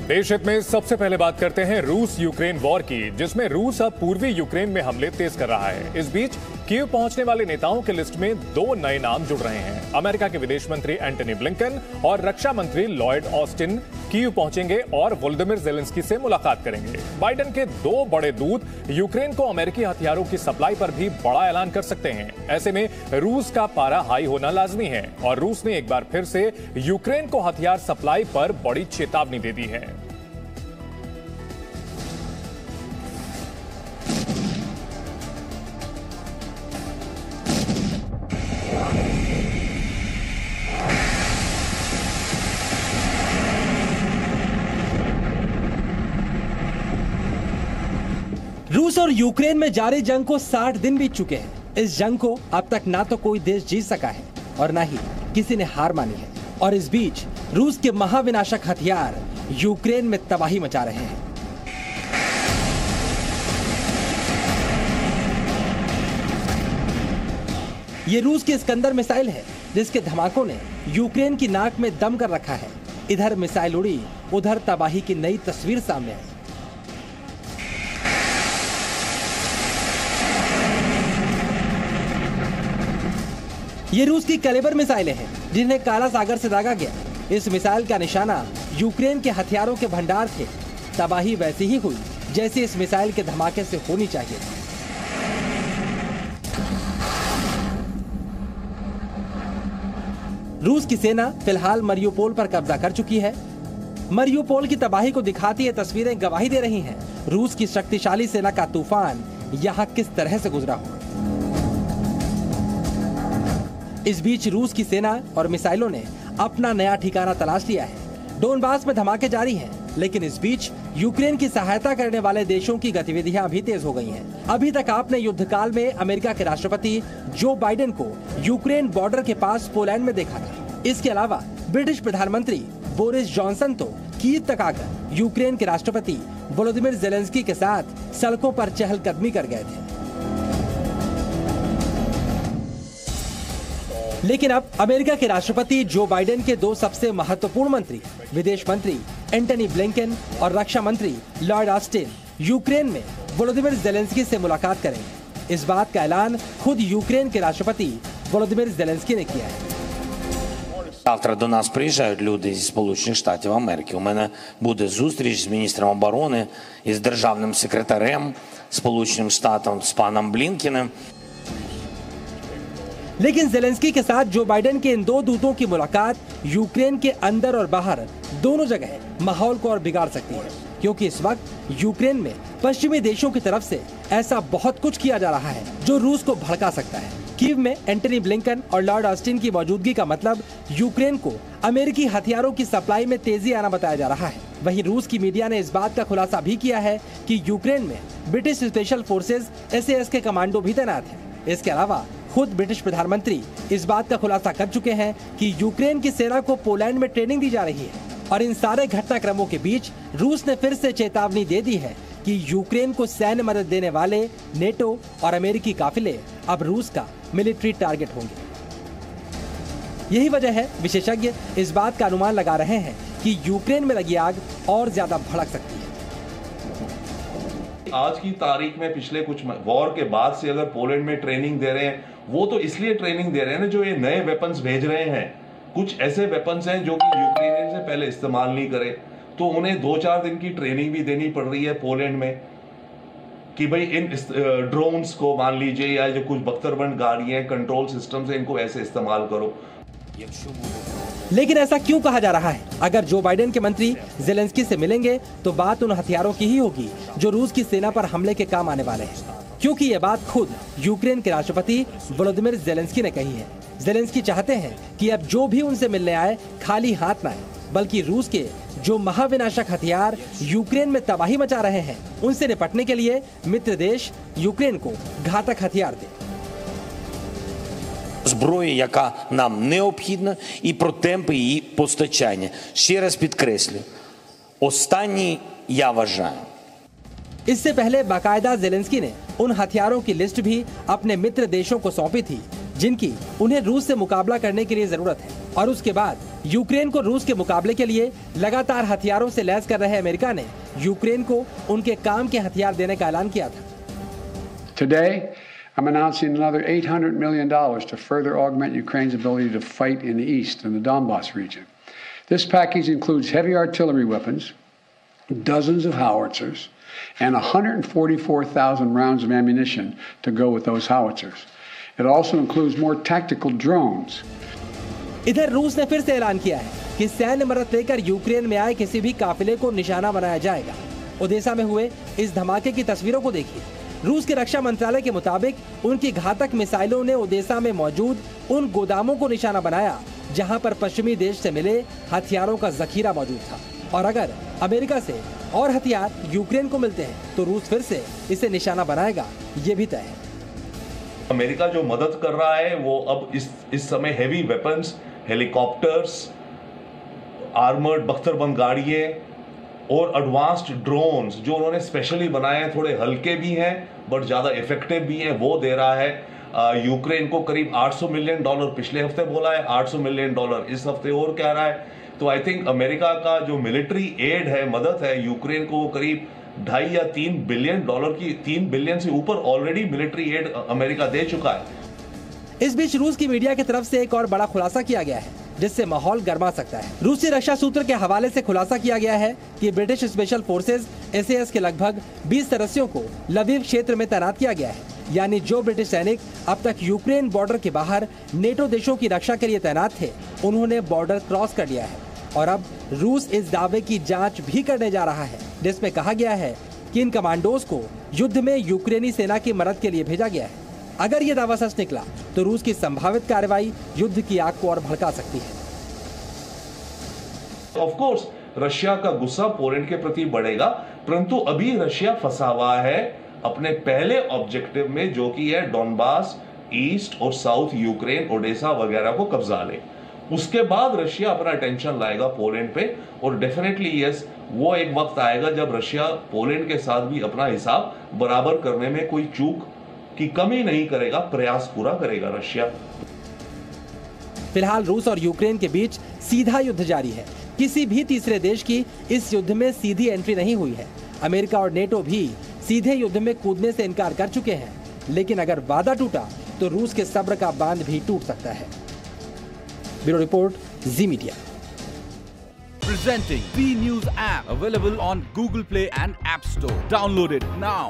देश हित में सबसे पहले बात करते हैं रूस यूक्रेन वॉर की, जिसमें रूस अब पूर्वी यूक्रेन में हमले तेज कर रहा है। इस बीच कीव पहुंचने वाले नेताओं के लिस्ट में 2 नए नाम जुड़ रहे हैं। अमेरिका के विदेश मंत्री एंटनी ब्लिंकन और रक्षा मंत्री लॉयड ऑस्टिन कीव पहुंचेंगे और वोलोदिमिर जेलेंस्की से मुलाकात करेंगे। बाइडेन के 2 बड़े दूत यूक्रेन को अमेरिकी हथियारों की सप्लाई पर भी बड़ा ऐलान कर सकते हैं। ऐसे में रूस का पारा हाई होना लाजमी है और रूस ने एक बार फिर से यूक्रेन को हथियार सप्लाई पर बड़ी चेतावनी दे दी है। रूस और यूक्रेन में जारी जंग को 60 दिन बीत चुके हैं। इस जंग को अब तक ना तो कोई देश जीत सका है और ना ही किसी ने हार मानी है। और इस बीच रूस के महाविनाशक हथियार यूक्रेन में तबाही मचा रहे हैं। ये रूस की इस्कंदर मिसाइल है, जिसके धमाकों ने यूक्रेन की नाक में दम कर रखा है। इधर मिसाइल उड़ी, उधर तबाही की नई तस्वीर सामने आई। ये रूस की कैलिबर मिसाइलें हैं, जिन्हें काला सागर से दागा गया। इस मिसाइल का निशाना यूक्रेन के हथियारों के भंडार थे। तबाही वैसी ही हुई जैसी इस मिसाइल के धमाके से होनी चाहिए। रूस की सेना फिलहाल मरियुपोल पर कब्जा कर चुकी है। मरियुपोल की तबाही को दिखाती ये तस्वीरें गवाही दे रही हैं रूस की शक्तिशाली सेना का तूफान यहाँ किस तरह से गुजरा हो। इस बीच रूस की सेना और मिसाइलों ने अपना नया ठिकाना तलाश लिया है। डोनबास में धमाके जारी हैं, लेकिन इस बीच यूक्रेन की सहायता करने वाले देशों की गतिविधियां भी तेज हो गई हैं। अभी तक आपने युद्धकाल में अमेरिका के राष्ट्रपति जो बाइडेन को यूक्रेन बॉर्डर के पास पोलैंड में देखा था। इसके अलावा ब्रिटिश प्रधानमंत्री बोरिस जॉनसन तो कीव तक आकर यूक्रेन के राष्ट्रपति वोलोदिमिर जेलेंस्की के साथ सड़कों पर चहलकदमी कर गए थे। लेकिन अब अमेरिका के राष्ट्रपति जो बाइडेन के 2 सबसे महत्वपूर्ण मंत्री, विदेश मंत्री एंटनी ब्लिंकन और रक्षा मंत्री लॉयड ऑस्टिन, यूक्रेन में वोलोदिमिर जेलेंस्की से मुलाकात करेंगे। इस बात का ऐलान खुद यूक्रेन के राष्ट्रपति वोलोदिमिर जेलेंस्की ने किया है। Завтра до нас приїжджають люди зі Сполучених Штатів Америки. У мене буде зустріч з міністром оборони і з державним секретарем Сполученим Штатам, з паном Блінкеном. लेकिन जेलेंस्की के साथ जो बाइडेन के इन 2 दूतों की मुलाकात यूक्रेन के अंदर और बाहर दोनों जगह माहौल को और बिगाड़ सकती है, क्योंकि इस वक्त यूक्रेन में पश्चिमी देशों की तरफ से ऐसा बहुत कुछ किया जा रहा है जो रूस को भड़का सकता है। कीव में एंटनी ब्लिंकन और लॉर्ड ऑस्टिन की मौजूदगी का मतलब यूक्रेन को अमेरिकी हथियारों की सप्लाई में तेजी आना बताया जा रहा है। वहीं रूस की मीडिया ने इस बात का खुलासा भी किया है कि यूक्रेन में ब्रिटिश स्पेशल फोर्सेज SAS के कमांडो भी तैनात हैं। इसके अलावा खुद ब्रिटिश प्रधानमंत्री इस बात का खुलासा कर चुके हैं कि यूक्रेन की सेना को पोलैंड में ट्रेनिंग दी जा रही है। और इन सारे घटनाक्रमों के बीच रूस ने फिर से चेतावनी दे दी है कि यूक्रेन को सैन्य मदद देने वाले नेटो और अमेरिकी काफिले अब रूस का मिलिट्री टारगेट होंगे। यही वजह है विशेषज्ञ इस बात का अनुमान लगा रहे हैं कि यूक्रेन में लगी आग और ज्यादा भड़क सकती है। आज की तारीख में पिछले कुछ वॉर के बाद से अगर पोलैंड में ट्रेनिंग दे रहे हैं, वो तो इसलिए ट्रेनिंग दे रहे हैं ना, जो ये नए वेपन्स भेज रहे हैं, कुछ ऐसे वेपन्स हैं जो कि यूक्रेनियन से पहले इस्तेमाल नहीं करे, तो उन्हें 2-4 दिन की ट्रेनिंग भी देनी पड़ रही है पोलैंड में कि भाई इन ड्रोन्स को मान लीजिए या जो कुछ बख्तरबंद गाड़ियां कंट्रोल सिस्टम से इनको ऐसे इस्तेमाल करो। लेकिन ऐसा क्यों कहा जा रहा है? अगर जो बाइडेन के मंत्री जेलेंस्की से मिलेंगे तो बात उन हथियारों की ही होगी जो रूस की सेना पर हमले के काम आने वाले हैं, क्योंकि ये बात खुद यूक्रेन के राष्ट्रपति वोलोदिमिर जेलेंस्की ने कही है। जेलेंस्की चाहते हैं कि अब जो भी उनसे मिलने आए खाली हाथ न आए, बल्कि रूस के जो महाविनाशक हथियार यूक्रेन में तबाही मचा रहे हैं उनसे निपटने के लिए मित्र देश यूक्रेन को घातक हथियार दे। Зброї, яка нам необхідна, і про темпи її постачання. Ще раз підкреслю, останній я вважаю. इससे पहले बाकायदा जेलेंस्की ने उन हथियारों की लिस्ट भी अपने मित्र देशों को सौंपी थी जिनकी उन्हें रूस से मुकाबला करने के लिए जरूरत है। और उसके बाद यूक्रेन को रूस के मुकाबले के लिए लगातार हथियारों से लैस कर रहे अमेरिका ने यूक्रेन को उनके काम के हथियार देने का ऐलान किया था। Today, I'm announcing another $800 million to further augment Ukraine's ability to fight in the east and the Donbas region. This package includes heavy artillery weapons, dozens of howitzers, and 144,000 rounds of ammunition to go with those howitzers. It also includes more tactical drones. इधर रूस ने फिर से ऐलान किया है कि सैन्य मदद लेकर यूक्रेन में आए किसी भी काफिले को निशाना बनाया जाएगा। ओडेसा में हुए इस धमाके की तस्वीरों को देखिए। रूस के रक्षा मंत्रालय के मुताबिक उनकी घातक मिसाइलों ने ओडेसा में मौजूद उन गोदामों को निशाना बनाया जहां पर पश्चिमी देश से मिले हथियारों का जखीरा मौजूद था। और अगर अमेरिका से और हथियार यूक्रेन को मिलते हैं तो रूस फिर से इसे निशाना बनाएगा, ये भी तय है। अमेरिका जो मदद कर रहा है वो अब इस समय हेवी वेपन्स, हेलीकॉप्टर्स, आर्मर्ड बख्तरबंद गाड़ियाँ और एडवांस्ड ड्रोन्स जो उन्होंने स्पेशली बनाए हैं, थोड़े हल्के भी हैं बट ज़्यादा इफेक्टिव भी हैं, वो दे रहा है यूक्रेन को। करीब $800 मिलियन पिछले हफ्ते बोला है, $800 मिलियन इस हफ्ते और कह रहा है। तो आई थिंक अमेरिका का जो मिलिट्री एड है, मदद है यूक्रेन को, करीब $2.5 या $3 बिलियन की, $3 बिलियन से ऊपर ऑलरेडी मिलिट्री एड अमेरिका दे चुका है। इस बीच रूस की मीडिया की तरफ से एक और बड़ा खुलासा किया गया है जिससे माहौल गर्मा सकता है। रूसी रक्षा सूत्र के हवाले से खुलासा किया गया है कि ब्रिटिश स्पेशल फोर्सेज SAS के लगभग 20 सदस्यों को लवीव क्षेत्र में तैनात किया गया है। यानी जो ब्रिटिश सैनिक अब तक यूक्रेन बॉर्डर के बाहर नेटो देशों की रक्षा के लिए तैनात थे, उन्होंने बॉर्डर क्रॉस कर लिया है। और अब रूस इस दावे की जांच भी करने जा रहा है जिसमें कहा गया है कि इन कमांडोज को युद्ध में यूक्रेनी सेना की मदद के लिए भेजा गया है। अगर ये दावा सच निकला तो रूस की संभावित कार्रवाई युद्ध की आग को और भड़का सकती है। ऑफ कोर्स रशिया का गुस्सा पोलैंड के प्रति बढ़ेगा, परंतु अभी रशिया फंसा हुआ है अपने पहले ऑब्जेक्टिव में, जो कि है डॉनबास, ईस्ट और साउथ यूक्रेन, ओडेसा वगैरह को कब्जा ले। उसके बाद रशिया अपना अटेंशन लाएगा पोलैंड पे और डेफिनेटली यस, वो एक वक्त आएगा जब रशिया पोलैंड के साथ भी अपना हिसाब बराबर करने में कोई चूक की कमी नहीं करेगा, प्रयास पूरा करेगा रशिया। फिलहाल रूस और यूक्रेन के बीच सीधा युद्ध जारी है। किसी भी तीसरे देश की इस युद्ध में सीधी एंट्री नहीं हुई है। अमेरिका और नेटो भी सीधे युद्ध में कूदने से इनकार कर चुके हैं, लेकिन अगर वादा टूटा तो रूस के सब्र का बांध भी टूट सकता है। Bureau report, ji media. Presenting B News app, available on Google Play and App Store. Download it now.